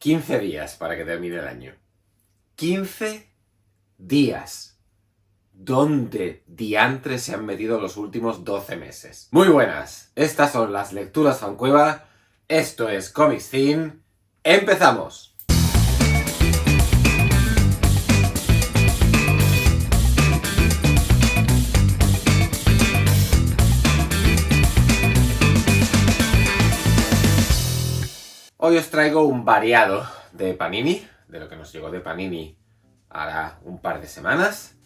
15 días para que termine el año. 15 días. ¿Dónde diantres se han metido los últimos 12 meses? Muy buenas, estas son las lecturas Fancueva, esto es Comics Theme, ¡empezamos! Hoy os traigo un variado de Panini, de lo que nos llegó de Panini hará un par de semanas.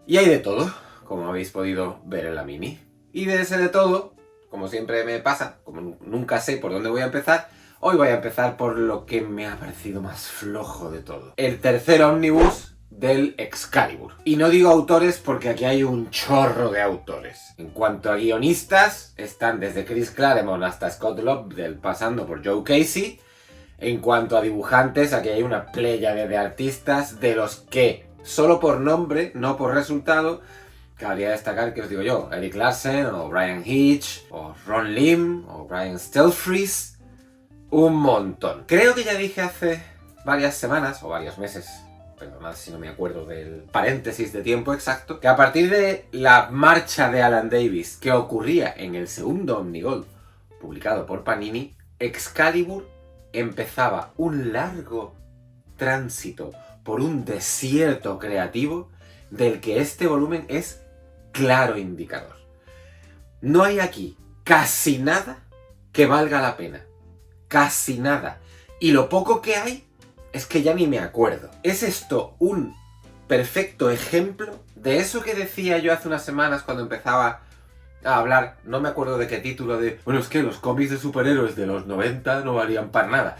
Y hay de todo, como habéis podido ver en la mini. Y de ese de todo, como siempre me pasa, como nunca sé por dónde voy a empezar, hoy voy a empezar por lo que me ha parecido más flojo de todo. El tercer ómnibus del Excalibur. Y no digo autores porque aquí hay un chorro de autores. En cuanto a guionistas, están desde Chris Claremont hasta Scott Lobdell, pasando por Joe Casey. En cuanto a dibujantes, aquí hay una pléyade de artistas de los que, solo por nombre, no por resultado, cabría destacar, que os digo yo, Eric Larsen, o Brian Hitch, o Ron Lim, o Brian Stelfreeze, un montón. Creo que ya dije hace varias semanas, o varios meses, perdonad si no me acuerdo del paréntesis de tiempo exacto, que a partir de la marcha de Alan Davis que ocurría en el segundo Omnigold, publicado por Panini, Excalibur empezaba un largo tránsito por un desierto creativo del que este volumen es claro indicador. No hay aquí casi nada que valga la pena. Casi nada. Y lo poco que hay es que ya ni me acuerdo. ¿Es esto un perfecto ejemplo de eso que decía yo hace unas semanas cuando empezaba a hablar, no me acuerdo de qué título, de bueno, es que los cómics de superhéroes de los 90 no valían para nada?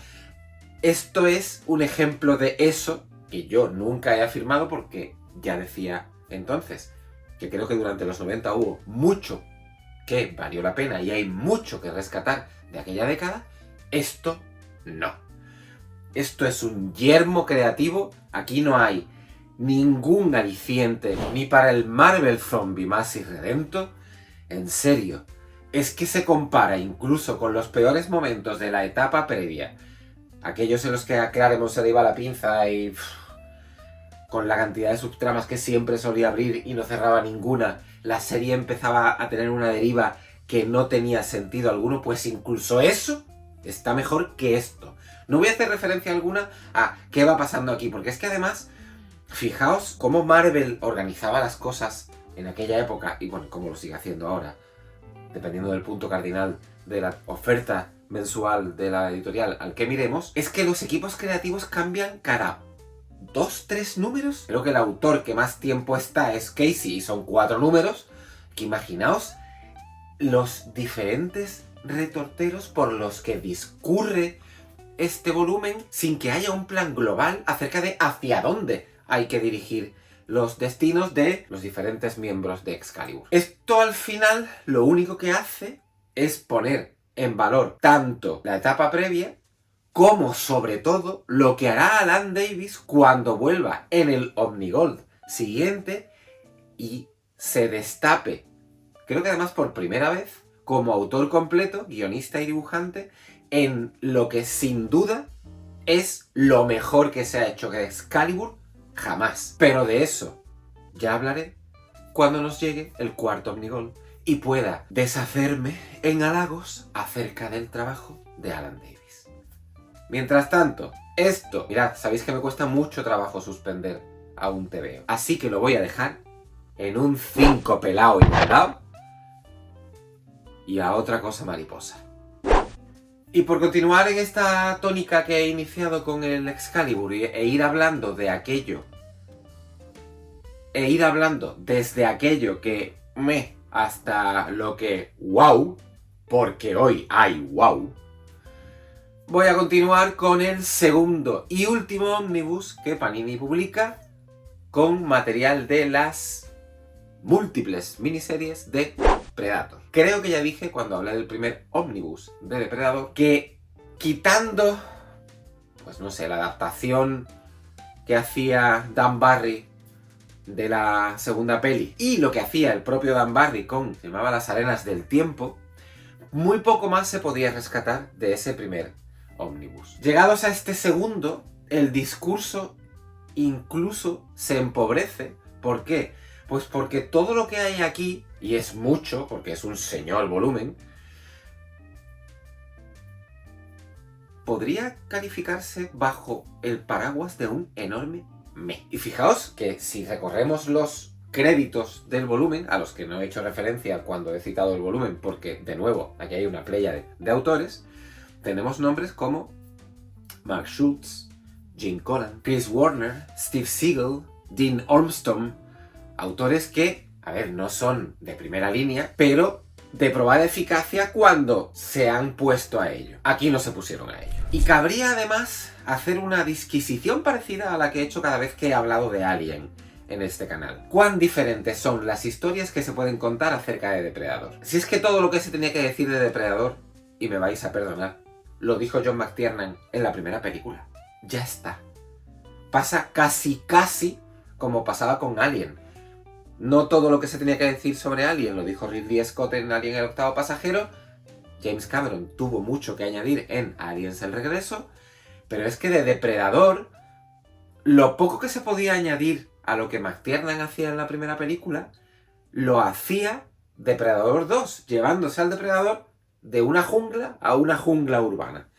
Esto es un ejemplo de eso que yo nunca he afirmado, porque ya decía entonces que creo que durante los 90 hubo mucho que valió la pena y hay mucho que rescatar de aquella década. Esto no. Esto es un yermo creativo. Aquí no hay ningún aliciente ni para el Marvel Zombie más irredento. En serio, es que se compara incluso con los peores momentos de la etapa previa, aquellos en los que a Claremont se le iba la pinza y con la cantidad de subtramas que siempre solía abrir y no cerraba ninguna, la serie empezaba a tener una deriva que no tenía sentido alguno. Pues incluso eso está mejor que esto. No voy a hacer referencia alguna a qué va pasando aquí, porque es que además, fijaos cómo Marvel organizaba las cosas en aquella época, y bueno, cómo lo sigue haciendo ahora, dependiendo del punto cardinal de la oferta mensual de la editorial al que miremos, es que los equipos creativos cambian cada 2-3 números. Creo que el autor que más tiempo está es Casey y son 4 números. Que imaginaos los diferentes retorteros por los que discurre este volumen sin que haya un plan global acerca de hacia dónde hay que dirigir los destinos de los diferentes miembros de Excalibur. Esto al final lo único que hace es poner en valor tanto la etapa previa como sobre todo lo que hará Alan Davis cuando vuelva en el Omnigold siguiente y se destape, creo que además por primera vez, como autor completo, guionista y dibujante, en lo que sin duda es lo mejor que se ha hecho de Excalibur jamás. Pero de eso ya hablaré cuando nos llegue el cuarto Omnigold y pueda deshacerme en halagos acerca del trabajo de Alan Davis. Mientras tanto, esto, mirad, sabéis que me cuesta mucho trabajo suspender a un TVO, así que lo voy a dejar en un 5 pelao y pelao y a otra cosa mariposa. Y por continuar en esta tónica que he iniciado con el Excalibur e ir hablando de aquello, e ir hablando desde aquello que hasta lo que wow, porque hoy hay wow, voy a continuar con el segundo y último ómnibus que Panini publica con material de las múltiples miniseries de Predator. Creo que ya dije cuando hablé del primer ómnibus de Depredador que, quitando, pues no sé, la adaptación que hacía Dan Barry de la segunda peli y lo que hacía el propio Dan Barry con, se llamaba Las Arenas del Tiempo, muy poco más se podía rescatar de ese primer ómnibus. Llegados a este segundo, el discurso incluso se empobrece. ¿Por qué? Pues porque todo lo que hay aquí, y es mucho, porque es un señor volumen, podría calificarse bajo el paraguas de un enorme me. Y fijaos que si recorremos los créditos del volumen, a los que no he hecho referencia cuando he citado el volumen, porque, de nuevo, aquí hay una playa de autores, tenemos nombres como Mark Schultz, Gene Colan, Chris Warner, Steve Siegel, Dean Ormston, autores que, a ver, no son de primera línea, pero de probada eficacia cuando se han puesto a ello. Aquí no se pusieron a ello. Y cabría además hacer una disquisición parecida a la que he hecho cada vez que he hablado de Alien en este canal. ¿Cuán diferentes son las historias que se pueden contar acerca de Depredador? Si es que todo lo que se tenía que decir de Depredador, y me vais a perdonar, lo dijo John McTiernan en la primera película. Ya está. Pasa casi como pasaba con Alien. No todo lo que se tenía que decir sobre Alien lo dijo Ridley Scott en Alien el octavo pasajero. James Cameron tuvo mucho que añadir en Aliens el regreso. Pero es que de Depredador, lo poco que se podía añadir a lo que McTiernan hacía en la primera película, lo hacía Depredador 2, llevándose al Depredador de una jungla a una jungla urbana.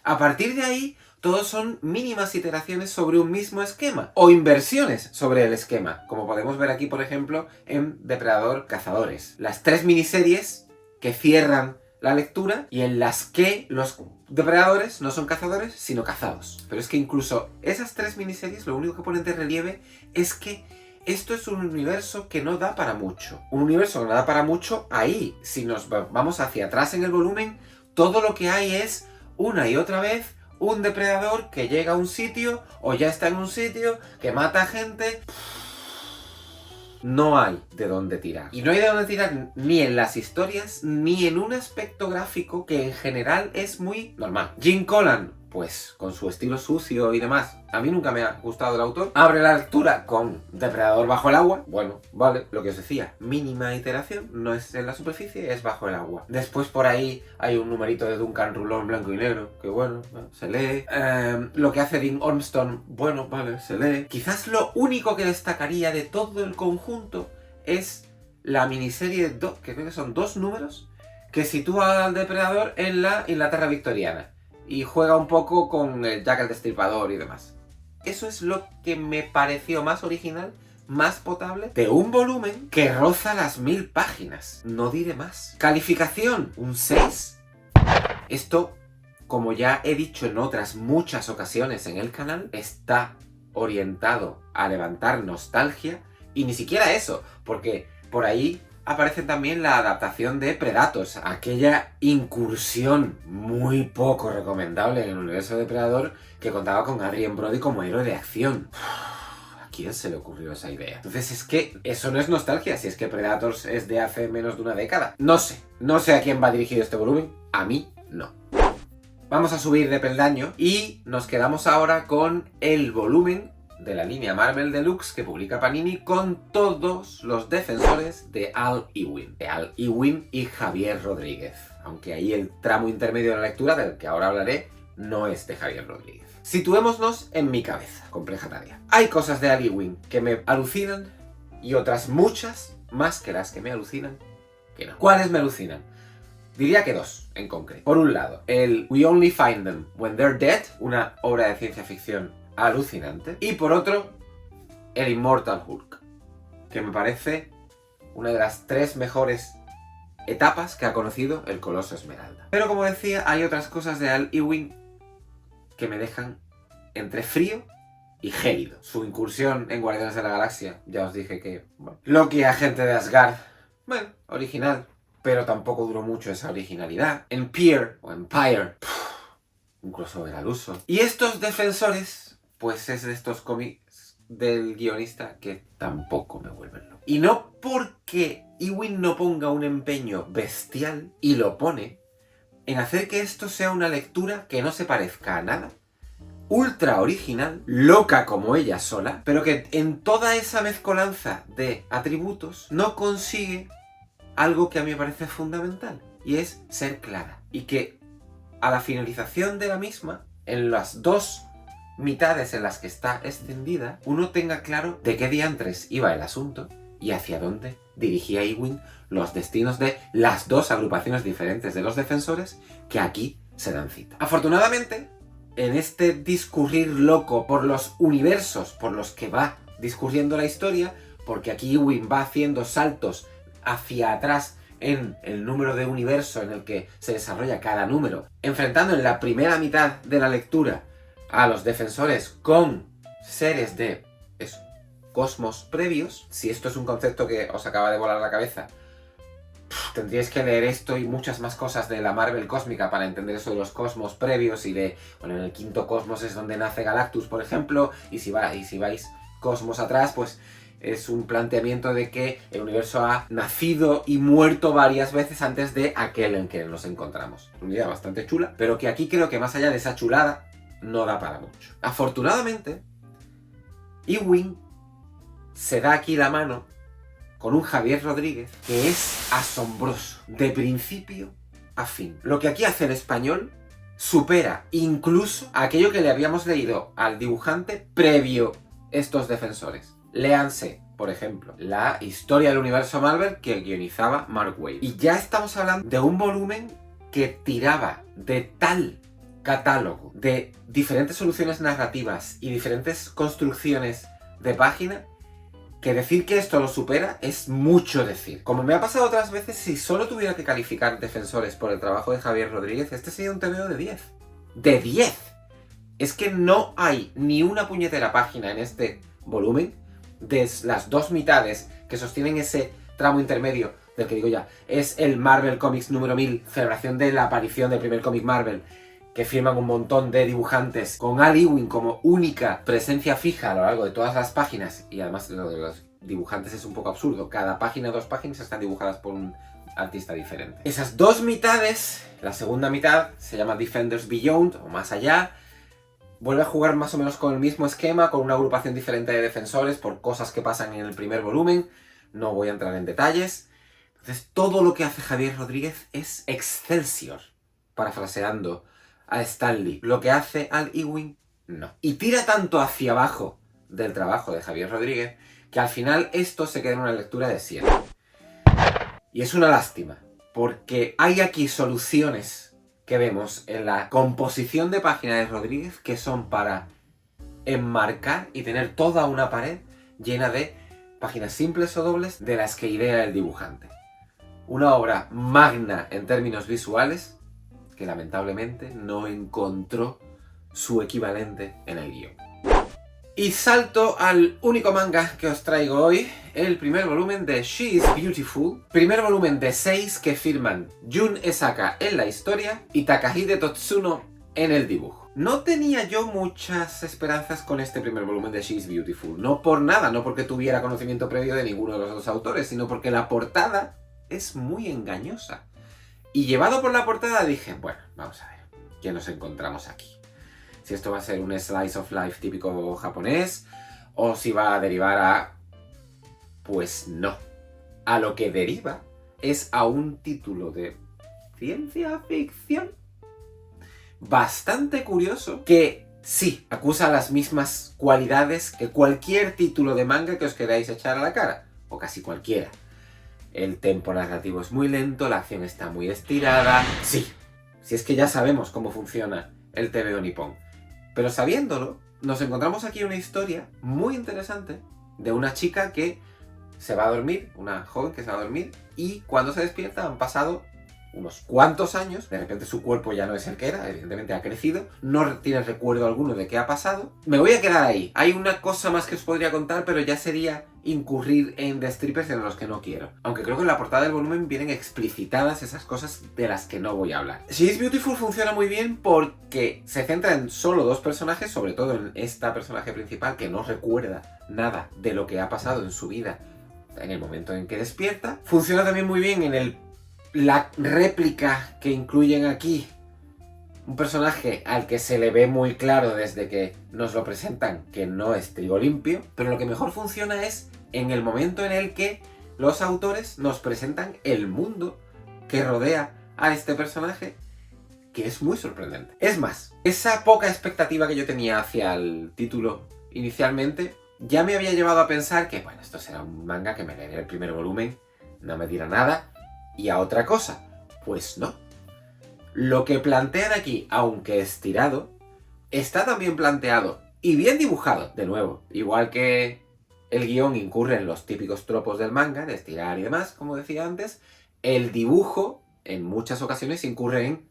A partir de ahí, todos son mínimas iteraciones sobre un mismo esquema, o inversiones sobre el esquema, como podemos ver aquí, por ejemplo, en Depredador Cazadores. Las 3 miniseries que cierran la lectura y en las que los depredadores no son cazadores, sino cazados. Pero es que incluso esas 3 miniseries lo único que ponen de relieve es que esto es un universo que no da para mucho. Un universo que no da para mucho ahí. Si nos vamos hacia atrás en el volumen, todo lo que hay es una y otra vez un depredador que llega a un sitio o ya está en un sitio, que mata a gente. No hay de dónde tirar. Y no hay de dónde tirar ni en las historias, ni en un aspecto gráfico que en general es muy normal. Gene Colan, pues con su estilo sucio y demás, a mí nunca me ha gustado el autor. Abre la lectura con Depredador bajo el agua. Bueno, vale, lo que os decía, mínima iteración, no es en la superficie, es bajo el agua. Después por ahí hay un numerito de Duncan Rulón blanco y negro, que bueno, se lee. Lo que hace Dean Ormston, bueno, vale, se lee. Quizás lo único que destacaría de todo el conjunto es la miniserie, que creo que son 2 números, que sitúa al Depredador en la Inglaterra victoriana. Y juega un poco con el Jack el Destripador y demás. Eso es lo que me pareció más original, más potable, de un volumen que roza las 1000 páginas. No diré más. Calificación, un 6. Esto, como ya he dicho en otras muchas ocasiones en el canal, está orientado a levantar nostalgia. Y ni siquiera eso, porque por ahí aparece también la adaptación de Predators, aquella incursión muy poco recomendable en el universo de Predator que contaba con Adrien Brody como héroe de acción. ¿A quién se le ocurrió esa idea? Entonces es que eso no es nostalgia, si es que Predators es de hace menos de una década. No sé a quién va dirigido este volumen, a mí no. Vamos a subir de peldaño y nos quedamos ahora con el volumen de la línea Marvel Deluxe que publica Panini con todos los defensores de Al Ewing. De Al Ewing y Javier Rodríguez. Aunque ahí el tramo intermedio de la lectura, del que ahora hablaré, no es de Javier Rodríguez. Situémonos en mi cabeza. Compleja tarea. Hay cosas de Al Ewing que me alucinan y otras muchas más que las que me alucinan que no. ¿Cuáles me alucinan? Diría que 2 en concreto. Por un lado, el We Only Find Them When They're Dead, una obra de ciencia ficción alucinante. Y por otro, el Immortal Hulk, que me parece una de las 3 mejores etapas que ha conocido el Coloso Esmeralda. Pero como decía, hay otras cosas de Al Ewing que me dejan entre frío y gélido. Su incursión en Guardianes de la Galaxia, ya os dije que, bueno. Loki, agente de Asgard, bueno, original, pero tampoco duró mucho esa originalidad. Empire, un crossover al uso. Y estos defensores, pues es de estos cómics del guionista que tampoco me vuelven loco. Y no porque Ewing no ponga un empeño bestial, y lo pone, en hacer que esto sea una lectura que no se parezca a nada, ultra original, loca como ella sola, pero que en toda esa mezcolanza de atributos no consigue algo que a mí me parece fundamental, y es ser clara. Y que a la finalización de la misma, en las dos mitades en las que está extendida, uno tenga claro de qué diantres iba el asunto y hacia dónde dirigía Ewing los destinos de las dos agrupaciones diferentes de los defensores que aquí se dan cita. Afortunadamente, en este discurrir loco por los universos por los que va discurriendo la historia, porque aquí Ewing va haciendo saltos hacia atrás en el número de universo en el que se desarrolla cada número, enfrentando en la primera mitad de la lectura a los defensores con seres de cosmos previos. Si esto es un concepto que os acaba de volar la cabeza, tendríais que leer esto y muchas más cosas de la Marvel cósmica para entender eso de los cosmos previos y de, bueno, en el quinto cosmos es donde nace Galactus, por ejemplo, y si vais cosmos atrás, pues es un planteamiento de que el universo ha nacido y muerto varias veces antes de aquel en que nos encontramos. Una idea bastante chula, pero que aquí creo que más allá de esa chulada, no da para mucho. Afortunadamente, Ewing se da aquí la mano con un Javier Rodríguez que es asombroso, de principio a fin. Lo que aquí hace en español supera incluso aquello que le habíamos leído al dibujante previo estos defensores. Léanse, por ejemplo, la historia del universo Marvel que guionizaba Mark Waid. Y ya estamos hablando de un volumen que tiraba de tal catálogo de diferentes soluciones narrativas y diferentes construcciones de página que decir que esto lo supera es mucho decir. Como me ha pasado otras veces, si solo tuviera que calificar defensores por el trabajo de Javier Rodríguez, este sería un TVO de 10. ¡De 10! Es que no hay ni una puñetera página en este volumen de las dos mitades que sostienen ese tramo intermedio del que digo ya, es el Marvel Comics número 1000, celebración de la aparición del primer cómic Marvel, que firman un montón de dibujantes con Al Ewing como única presencia fija a lo largo de todas las páginas, y además lo de los dibujantes es un poco absurdo, cada página, dos páginas están dibujadas por un artista diferente. Esas dos mitades, la segunda mitad se llama Defenders Beyond, o Más Allá, vuelve a jugar más o menos con el mismo esquema, con una agrupación diferente de defensores por cosas que pasan en el primer volumen, no voy a entrar en detalles. Entonces todo lo que hace Javier Rodríguez es Excelsior, parafraseando a Stan Lee. Lo que hace Al Ewing, no. Y tira tanto hacia abajo del trabajo de Javier Rodríguez que al final esto se queda en una lectura de 7. Y es una lástima, porque hay aquí soluciones que vemos en la composición de página de Rodríguez que son para enmarcar y tener toda una pared llena de páginas simples o dobles de las que idea el dibujante. Una obra magna en términos visuales que lamentablemente no encontró su equivalente en el guión. Y salto al único manga que os traigo hoy, el primer volumen de She is Beautiful, primer volumen de 6 que firman Jun Esaka en la historia y Takahide Totsuno en el dibujo. No tenía yo muchas esperanzas con este primer volumen de She is Beautiful, no por nada, no porque tuviera conocimiento previo de ninguno de los dos autores, sino porque la portada es muy engañosa. Y llevado por la portada dije, bueno, vamos a ver, ¿qué nos encontramos aquí? Si esto va a ser un slice of life típico japonés, o si va a derivar a... Pues no. A lo que deriva es a un título de ciencia ficción bastante curioso, que sí, acusa las mismas cualidades que cualquier título de manga que os queráis echar a la cara, o casi cualquiera. El tempo narrativo es muy lento, la acción está muy estirada... Sí, si es que ya sabemos cómo funciona el TVO nipón. Pero sabiéndolo, nos encontramos aquí una historia muy interesante de una chica que se va a dormir, una joven que se va a dormir, y cuando se despierta han pasado unos cuantos años, de repente su cuerpo ya no es el que era, evidentemente ha crecido, no tiene recuerdo alguno de qué ha pasado. Me voy a quedar ahí. Hay una cosa más que os podría contar, pero ya sería incurrir en destripes en los que no quiero. Aunque creo que en la portada del volumen vienen explicitadas esas cosas de las que no voy a hablar. She is Beautiful funciona muy bien porque se centra en solo dos personajes, sobre todo en esta personaje principal que no recuerda nada de lo que ha pasado en su vida en el momento en que despierta. Funciona también muy bien en la réplica que incluyen aquí, un personaje al que se le ve muy claro desde que nos lo presentan que no es trigo limpio, pero lo que mejor funciona es en el momento en el que los autores nos presentan el mundo que rodea a este personaje que es muy sorprendente. Es más, esa poca expectativa que yo tenía hacia el título inicialmente ya me había llevado a pensar que, bueno, esto será un manga que me leeré el primer volumen, no me dirá nada, y a otra cosa. Pues no. Lo que plantean aquí, aunque estirado, está también planteado y bien dibujado, de nuevo, igual que el guión incurre en los típicos tropos del manga, de estirar y demás, como decía antes, el dibujo en muchas ocasiones incurre en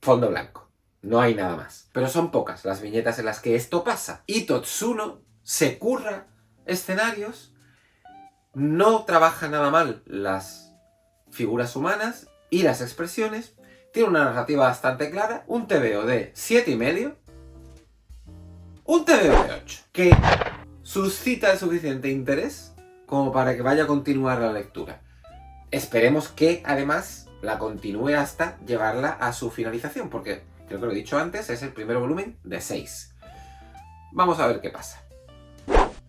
fondo blanco. No hay nada más. Pero son pocas las viñetas en las que esto pasa. Y Totsuno se curra escenarios, no trabaja nada mal las figuras humanas y las expresiones, tiene una narrativa bastante clara, un TVO de 7,5, un TVO de 8, que suscita el suficiente interés como para que vaya a continuar la lectura. Esperemos que, además, la continúe hasta llevarla a su finalización, porque, creo que lo he dicho antes, es el primer volumen de 6. Vamos a ver qué pasa.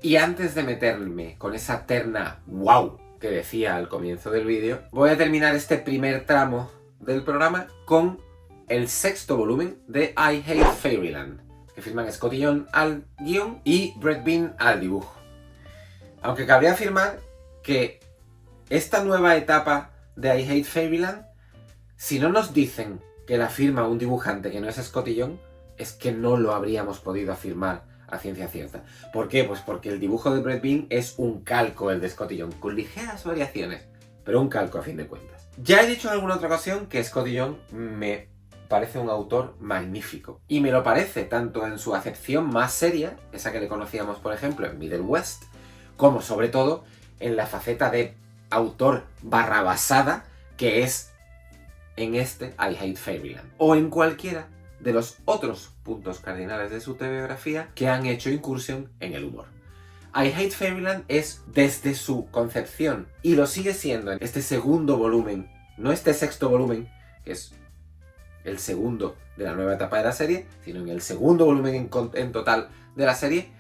Y antes de meterme con esa terna wow que decía al comienzo del vídeo, voy a terminar este primer tramo del programa con el 6º volumen de I Hate Fairyland, que firman Scotty Young al guión y Brett Bean al dibujo. Aunque cabría afirmar que esta nueva etapa de I Hate Fairyland, si no nos dicen que la firma un dibujante que no es Scotty Young, es que no lo habríamos podido afirmar a ciencia cierta. ¿Por qué? Pues porque el dibujo de Brett Bean es un calco el de Scotty Young, con ligeras variaciones, pero un calco a fin de cuentas. Ya he dicho en alguna otra ocasión que Scotty Young me parece un autor magnífico. Y me lo parece tanto en su acepción más seria, esa que le conocíamos por ejemplo en Middle West, como sobre todo en la faceta de autor barrabasada que es en este I Hate Fairyland. O en cualquiera de los otros puntos cardinales de su biografía que han hecho incursión en el humor. I Hate Fairyland es desde su concepción, y lo sigue siendo en este segundo volumen, no este 6º volumen, que es el segundo de la nueva etapa de la serie, sino en el segundo volumen en total de la serie.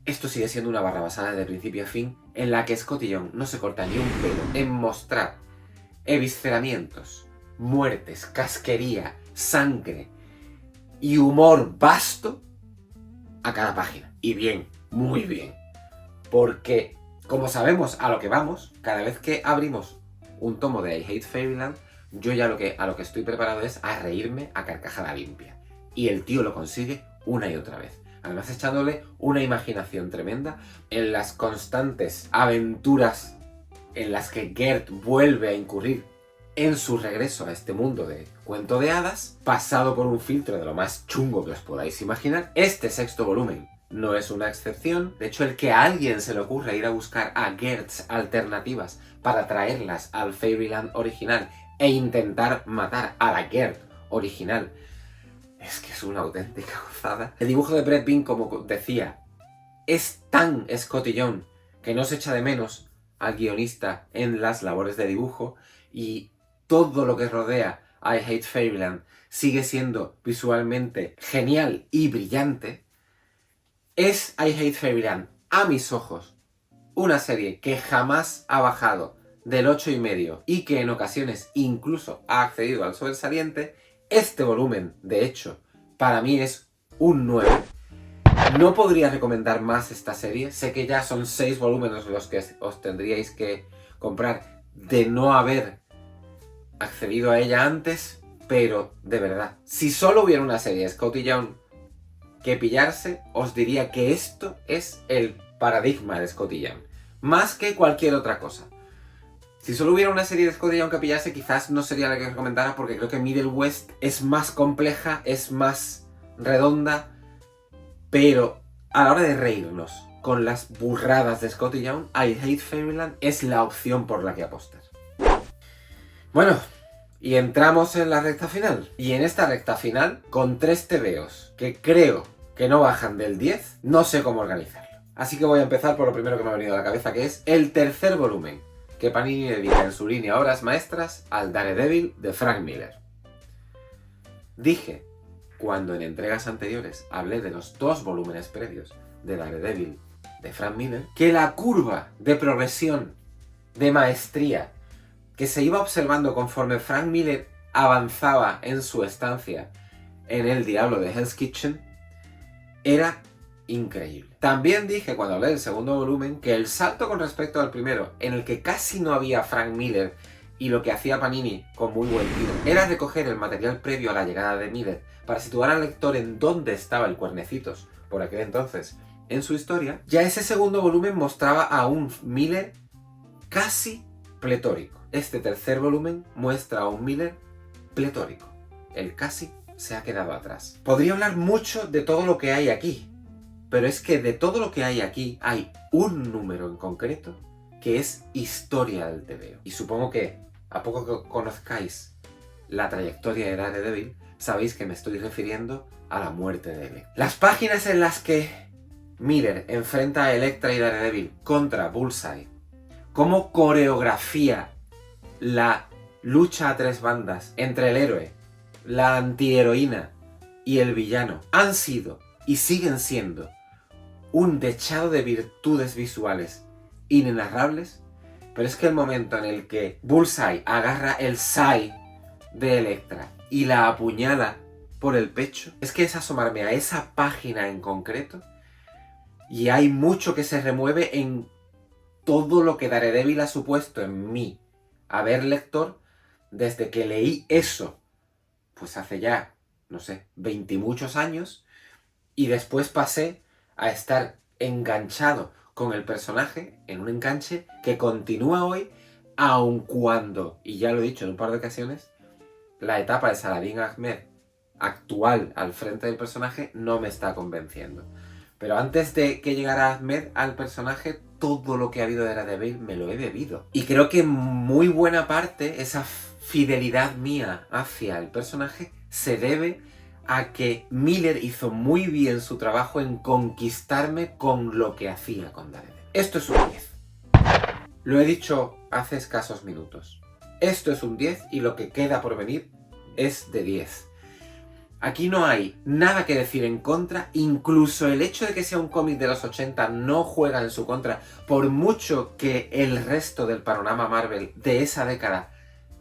Esto sigue siendo una barrabasada de principio a fin, en la que Scotty Young no se corta ni un pelo en mostrar evisceramientos, muertes, casquería, sangre y humor vasto a cada página. Y bien, muy bien. Porque, como sabemos a lo que vamos, cada vez que abrimos un tomo de I Hate Fairyland, yo ya a lo que estoy preparado es a reírme a carcajada limpia. Y el tío lo consigue una y otra vez. Además echándole una imaginación tremenda en las constantes aventuras en las que Gert vuelve a incurrir en su regreso a este mundo de cuento de hadas, pasado por un filtro de lo más chungo que os podáis imaginar. Este 6º volumen no es una excepción. De hecho, el que a alguien se le ocurra ir a buscar a Gerts alternativas para traerlas al Fairyland original e intentar matar a la Gert original, es que es una auténtica gozada. El dibujo de Brett Bean, como decía, es tan Scotty Young que no se echa de menos al guionista en las labores de dibujo, y todo lo que rodea I Hate Fairyland sigue siendo visualmente genial y brillante. Es I Hate Fairyland, a mis ojos, una serie que jamás ha bajado del 8,5 y que en ocasiones incluso ha accedido al sobresaliente. Este volumen, de hecho, para mí es un 9. No podría recomendar más esta serie. Sé que ya son 6 volúmenes los que os tendríais que comprar de no haber accedido a ella antes, pero de verdad, si solo hubiera una serie de Scotty Young que pillarse, os diría que esto es el paradigma de Scotty Young, más que cualquier otra cosa. Si solo hubiera una serie de Scotty Young que pillarse, quizás no sería la que recomendara, porque creo que Middle West es más compleja, es más redonda, pero a la hora de reírnos con las burradas de Scotty Young, I Hate Fairyland es la opción por la que apostar. Bueno, y entramos en la recta final. Y en esta recta final, con 3 TVOs que creo que no bajan del 10, no sé cómo organizarlo. Así que voy a empezar por lo primero que me ha venido a la cabeza, que es el tercer volumen que Panini dedica en su línea Obras Maestras al Daredevil de Frank Miller. Dije, cuando en entregas anteriores hablé de los 2 volúmenes previos de Daredevil de Frank Miller, que la curva de progresión, de maestría, que se iba observando conforme Frank Miller avanzaba en su estancia en el Diablo de Hell's Kitchen, era increíble. También dije cuando hablé del segundo volumen que el salto con respecto al primero, en el que casi no había Frank Miller y lo que hacía Panini con muy buen tiro, era recoger el material previo a la llegada de Miller para situar al lector en dónde estaba el Cuernecitos por aquel entonces en su historia. Ya ese segundo volumen mostraba a un Miller casi pletórico. Este tercer volumen muestra a un Miller pletórico. El casi se ha quedado atrás. Podría hablar mucho de todo lo que hay aquí, pero es que de todo lo que hay aquí hay un número en concreto que es historia del TVO. Y supongo que, a poco que conozcáis la trayectoria de Daredevil, sabéis que me estoy refiriendo a la muerte de Elektra. Las páginas en las que Miller enfrenta a Elektra y Daredevil contra Bullseye, cómo coreografía la lucha a tres bandas entre el héroe, la antiheroína y el villano, han sido y siguen siendo un dechado de virtudes visuales inenarrables. Pero es que el momento en el que Bullseye agarra el sai de Elektra y la apuñala por el pecho, es que es asomarme a esa página en concreto y hay mucho que se remueve en todo lo que Daredevil ha supuesto en mí, a ver lector, desde que leí eso, pues hace ya, no sé, 20 y muchos años, y después pasé a estar enganchado con el personaje en un enganche que continúa hoy, aun cuando, y ya lo he dicho en un par de ocasiones, la etapa de Saladin Ahmed actual al frente del personaje no me está convenciendo. Pero antes de que llegara Ahmed al personaje, todo lo que ha habido de Daredevil me lo he bebido. Y creo que muy buena parte, esa fidelidad mía hacia el personaje, se debe a que Miller hizo muy bien su trabajo en conquistarme con lo que hacía con Daredevil. Esto es un 10. Lo he dicho hace escasos minutos. Esto es un 10 y lo que queda por venir es de 10. Aquí no hay nada que decir en contra, incluso el hecho de que sea un cómic de los 80 no juega en su contra, por mucho que el resto del panorama Marvel de esa década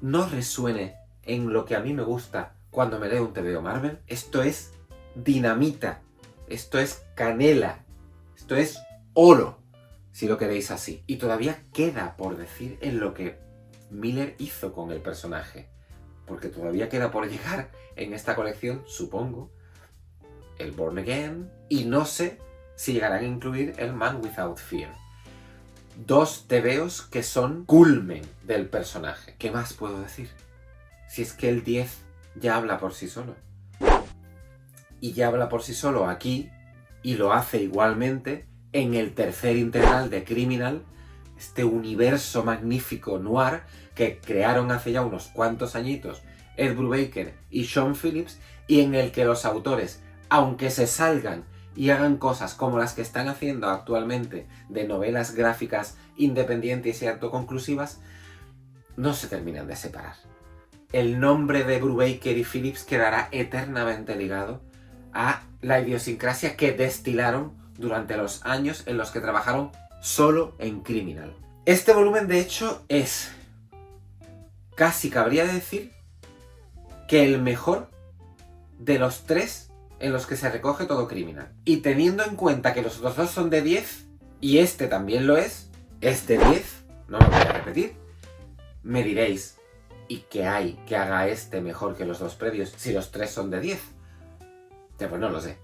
no resuene en lo que a mí me gusta cuando me leo un TVO Marvel. Esto es dinamita, esto es canela, esto es oro, si lo queréis así. Y todavía queda por decir en lo que Miller hizo con el personaje, porque todavía queda por llegar en esta colección, supongo, el Born Again, y no sé si llegarán a incluir el Man Without Fear. Dos TVOs que son culmen del personaje. ¿Qué más puedo decir? Si es que el 10 ya habla por sí solo. Y ya habla por sí solo aquí, y lo hace igualmente en el tercer integral de Criminal, este universo magnífico noir que crearon hace ya unos cuantos añitos Ed Brubaker y Sean Phillips, y en el que los autores, aunque se salgan y hagan cosas como las que están haciendo actualmente de novelas gráficas independientes y autoconclusivas, no se terminan de separar. El nombre de Brubaker y Phillips quedará eternamente ligado a la idiosincrasia que destilaron durante los años en los que trabajaron solo en Criminal. Este volumen, de hecho, es, casi cabría decir, que el mejor de los tres en los que se recoge todo Criminal. Y teniendo en cuenta que los otros dos son de 10, y este también lo es de 10, no lo voy a repetir, me diréis, ¿y qué hay que haga este mejor que los dos previos si los tres son de 10? Ya, pues no lo sé.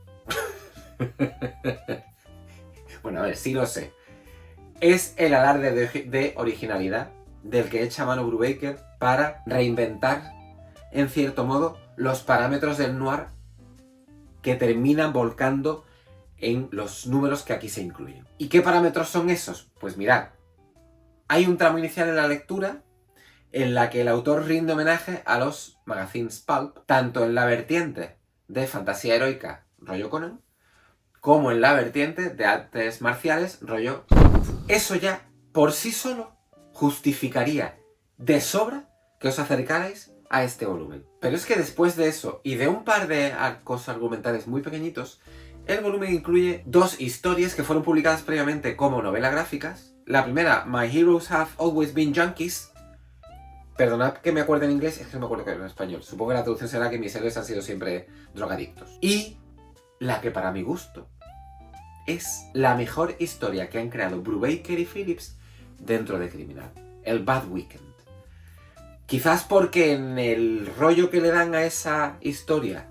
Bueno, a ver, sí lo sé. Es el alarde de originalidad del que echa mano Brubaker para reinventar, en cierto modo, los parámetros del noir que terminan volcando en los números que aquí se incluyen. ¿Y qué parámetros son esos? Pues mirad, hay un tramo inicial en la lectura en la que el autor rinde homenaje a los magazines pulp, tanto en la vertiente de fantasía heroica, rollo Conan, como en la vertiente de artes marciales, rollo Kung Fu. Eso ya, por sí solo, justificaría de sobra que os acercarais a este volumen. Pero es que después de eso, y de un par de arcos argumentales muy pequeñitos, el volumen incluye dos historias que fueron publicadas previamente como novelas gráficas. La primera, My Heroes Have Always Been Junkies, Perdonad que me acuerde en inglés, es que no me acuerdo que en español. Supongo que la traducción será que mis héroes han sido siempre drogadictos. Y la que para mi gusto es la mejor historia que han creado Brubaker y Phillips dentro de Criminal. El Bad Weekend. Quizás porque en el rollo que le dan a esa historia,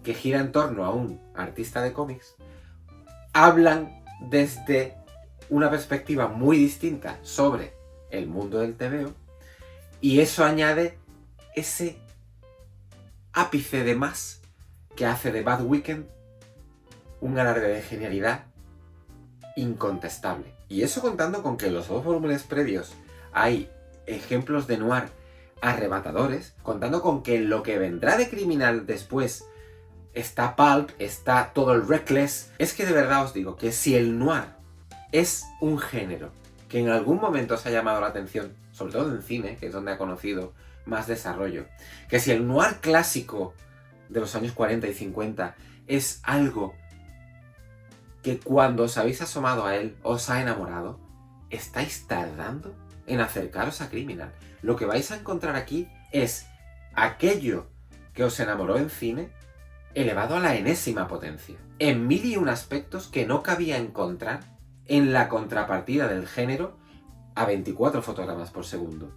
que gira en torno a un artista de cómics, hablan desde una perspectiva muy distinta sobre el mundo del TVO, y eso añade ese ápice de más que hace de Bad Weekend un alarde de genialidad incontestable. Y eso contando con que en los 2 volúmenes previos hay ejemplos de noir arrebatadores, contando con que en lo que vendrá de Criminal después está Pulp, está todo el Reckless. Es que de verdad os digo que si el noir es un género que en algún momento os ha llamado la atención, sobre todo en cine, que es donde ha conocido más desarrollo, que si el noir clásico de los años 40 y 50 es algo que cuando os habéis asomado a él os ha enamorado, estáis tardando en acercaros a Criminal. Lo que vais a encontrar aquí es aquello que os enamoró en cine elevado a la enésima potencia, en 1001 aspectos que no cabía encontrar en la contrapartida del género a 24 fotogramas por segundo.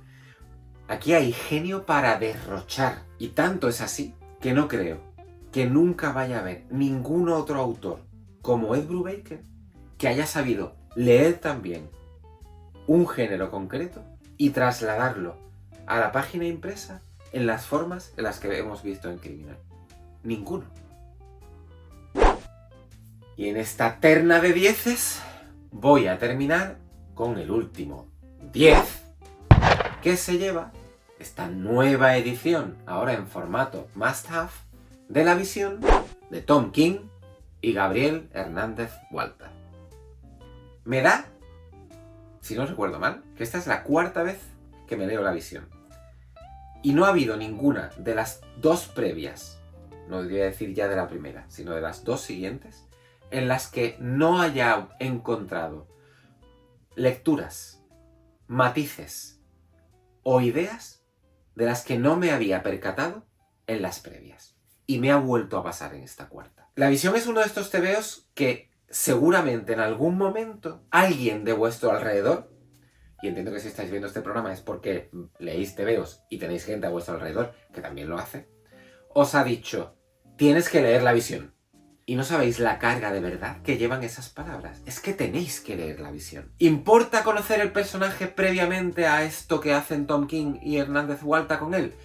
Aquí hay genio para derrochar, y tanto es así que no creo que nunca vaya a haber ningún otro autor como Ed Brubaker que haya sabido leer también un género concreto y trasladarlo a la página impresa en las formas en las que hemos visto en Criminal. Ninguno. Y en esta terna de 10 voy a terminar con el último 10 que se lleva esta nueva edición, ahora en formato Must Have, de La Visión de Tom King y Gabriel Hernández Walter. Me da, si no recuerdo mal, que esta es la 4ª vez que me leo La Visión. Y no ha habido ninguna de las 2 previas, no voy a decir ya de la primera, sino de las 2 siguientes, en las que no haya encontrado lecturas, matices o ideas de las que no me había percatado en las previas. Y me ha vuelto a pasar en esta 4ª. La Visión es uno de estos tebeos que seguramente en algún momento alguien de vuestro alrededor, y entiendo que si estáis viendo este programa es porque leéis tebeos y tenéis gente a vuestro alrededor que también lo hace, os ha dicho, tienes que leer La Visión. Y no sabéis la carga de verdad que llevan esas palabras. Es que tenéis que leer La Visión. ¿Importa conocer el personaje previamente a esto que hacen Tom King y Hernández Walter con él?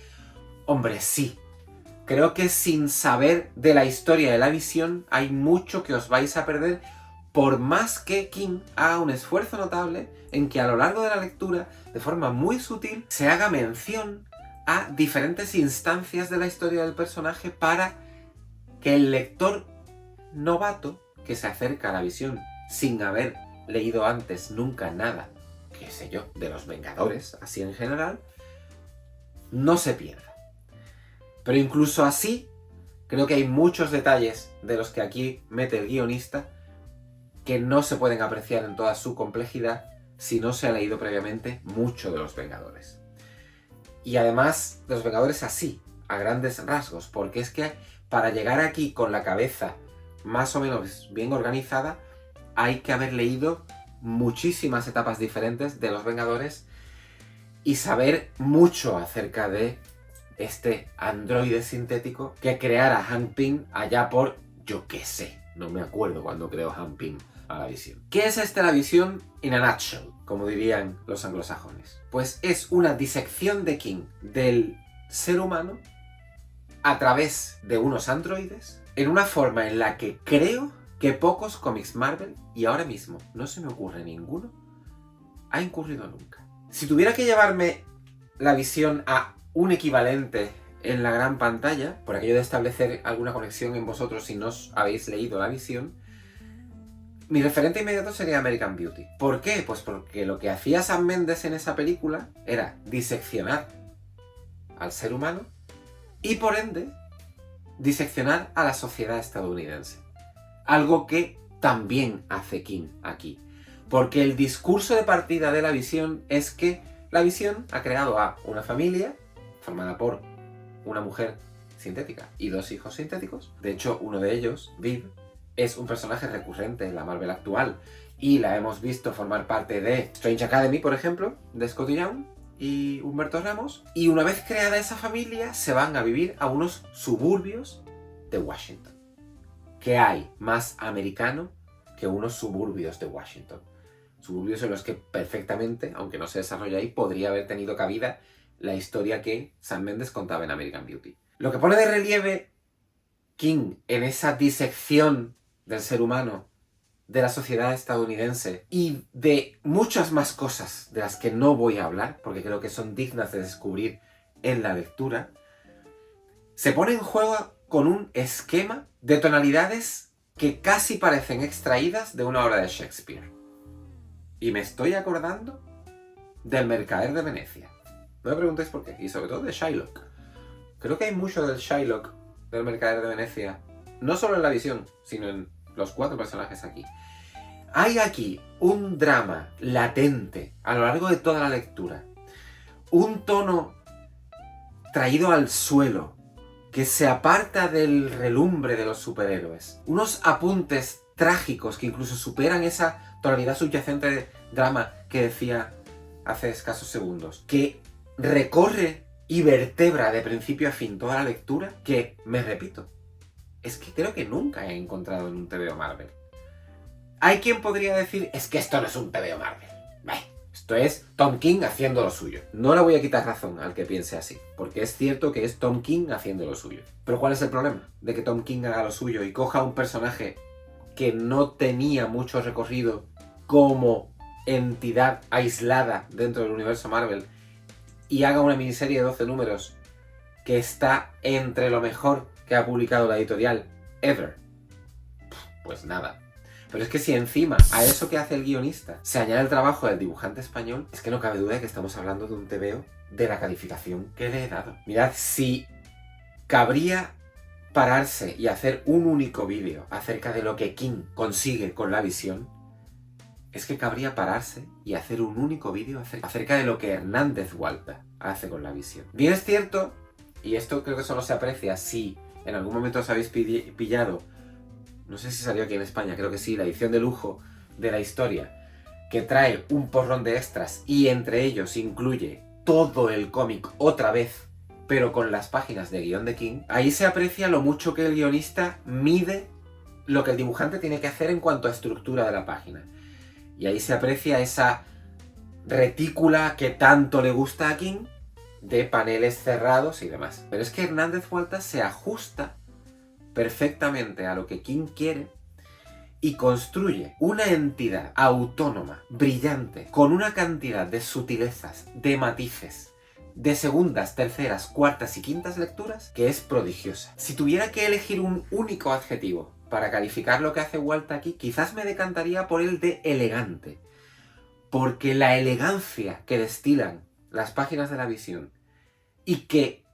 Hombre, sí. Creo que sin saber de la historia de La Visión hay mucho que os vais a perder, por más que King haga un esfuerzo notable en que a lo largo de la lectura, de forma muy sutil, se haga mención a diferentes instancias de la historia del personaje para que el lector novato que se acerca a La Visión sin haber leído antes nunca nada, qué sé yo, de los Vengadores, así en general, no se pierda. Pero incluso así, creo que hay muchos detalles de los que aquí mete el guionista que no se pueden apreciar en toda su complejidad si no se ha leído previamente mucho de los Vengadores. Y además de los Vengadores así, a grandes rasgos, porque es que para llegar aquí con la cabeza más o menos bien organizada, hay que haber leído muchísimas etapas diferentes de los Vengadores y saber mucho acerca de este androide sintético que creara Hank Pym allá por, yo qué sé, no me acuerdo cuando creó Hank Pym a La Visión. ¿Qué es La Visión in a nutshell, como dirían los anglosajones? Pues es una disección de King del ser humano a través de unos androides en una forma en la que creo que pocos cómics Marvel, y ahora mismo no se me ocurre ninguno, ha incurrido nunca. Si tuviera que llevarme La Visión a un equivalente en la gran pantalla, por aquello de establecer alguna conexión en vosotros si no os habéis leído La Visión, mi referente inmediato sería American Beauty. ¿Por qué? Pues porque lo que hacía Sam Mendes en esa película era diseccionar al ser humano y por ende diseccionar a la sociedad estadounidense. Algo que también hace King aquí. Porque el discurso de partida de La Visión es que La Visión ha creado a una familia formada por una mujer sintética y 2 hijos sintéticos. De hecho, uno de ellos, Viv, es un personaje recurrente en la Marvel actual y la hemos visto formar parte de Strange Academy, por ejemplo, de Scott Young y Humberto Ramos. Y una vez creada esa familia, se van a vivir a unos suburbios de Washington. ¿Qué hay más americano que unos suburbios de Washington? Suburbios en los que perfectamente, aunque no se desarrolla ahí, podría haber tenido cabida la historia que Sam Mendes contaba en American Beauty. Lo que pone de relieve King en esa disección del ser humano, de la sociedad estadounidense y de muchas más cosas de las que no voy a hablar, porque creo que son dignas de descubrir en la lectura, se pone en juego con un esquema de tonalidades que casi parecen extraídas de una obra de Shakespeare. Y me estoy acordando del Mercader de Venecia. No me preguntéis por qué, y sobre todo de Shylock. Creo que hay mucho del Shylock, del Mercader de Venecia, no solo en La Visión, sino en los 4 personajes aquí. Hay aquí un drama latente a lo largo de toda la lectura. Un tono traído al suelo, que se aparta del relumbre de los superhéroes. Unos apuntes trágicos que incluso superan esa tonalidad subyacente de drama que decía hace escasos segundos. Que recorre y vertebra de principio a fin toda la lectura, que, me repito, es que creo que nunca he encontrado en un TVO Marvel. Hay quien podría decir, es que esto no es un TVO Marvel. Esto es Tom King haciendo lo suyo. No le voy a quitar razón al que piense así, porque es cierto que es Tom King haciendo lo suyo. Pero ¿cuál es el problema de que Tom King haga lo suyo y coja un personaje que no tenía mucho recorrido como entidad aislada dentro del universo Marvel y haga una miniserie de 12 números que está entre lo mejor que ha publicado la editorial ever? Pues nada. Pero es que si encima a eso que hace el guionista se añade el trabajo del dibujante español, es que no cabe duda de que estamos hablando de un TVO de la calificación que le he dado. Mirad, si cabría pararse y hacer un único vídeo acerca de lo que King consigue con La Visión, es que cabría pararse y hacer un único vídeo acerca de lo que Hernández Walter hace con La Visión. Bien es cierto, y esto creo que solo se aprecia si en algún momento os habéis pillado, no sé si salió aquí en España, creo que sí, la edición de lujo de la historia, que trae un porrón de extras y entre ellos incluye todo el cómic otra vez, pero con las páginas de guión de King. Ahí se aprecia lo mucho que el guionista mide lo que el dibujante tiene que hacer en cuanto a estructura de la página. Y ahí se aprecia esa retícula que tanto le gusta a King, de paneles cerrados y demás. Pero es que Hernández Walter se ajusta perfectamente a lo que King quiere y construye una entidad autónoma, brillante, con una cantidad de sutilezas, de matices, de segundas, terceras, cuartas y quintas lecturas que es prodigiosa. Si tuviera que elegir un único adjetivo para calificar lo que hace Walt aquí, quizás me decantaría por el de elegante, porque la elegancia que destilan las páginas de La Visión y que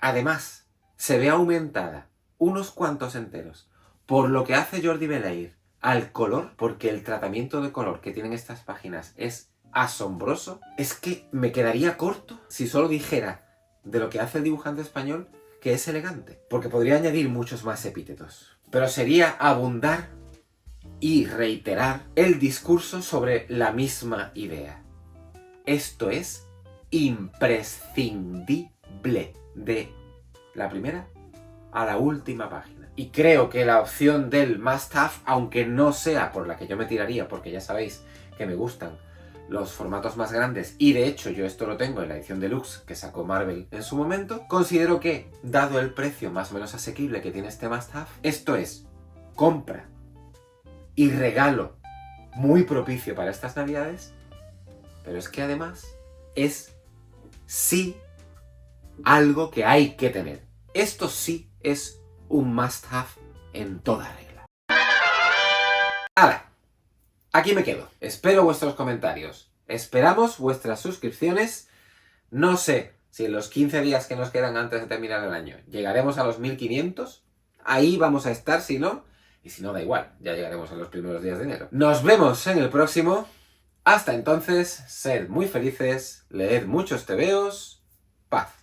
además se ve aumentada unos cuantos enteros por lo que hace Jordi Belair al color, porque el tratamiento de color que tienen estas páginas es asombroso, es que me quedaría corto si solo dijera de lo que hace el dibujante español que es elegante, porque podría añadir muchos más epítetos, pero sería abundar y reiterar el discurso sobre la misma idea. Esto es imprescindible de la primera a la última página. Y creo que la opción del must have, aunque no sea por la que yo me tiraría, porque ya sabéis que me gustan los formatos más grandes, y de hecho yo esto lo tengo en la edición deluxe que sacó Marvel en su momento, considero que, dado el precio más o menos asequible que tiene este must have, esto es compra y regalo muy propicio para estas navidades, pero es que además es sí algo que hay que tener. Esto sí es un must have en toda regla. ¡Hala! Aquí me quedo. Espero vuestros comentarios. Esperamos vuestras suscripciones. No sé si en los 15 días que nos quedan antes de terminar el año llegaremos a los 1500. Ahí vamos a estar, si no. Y si no, da igual. Ya llegaremos a los primeros días de enero. Nos vemos en el próximo. Hasta entonces, sed muy felices, leed muchos tebeos, paz.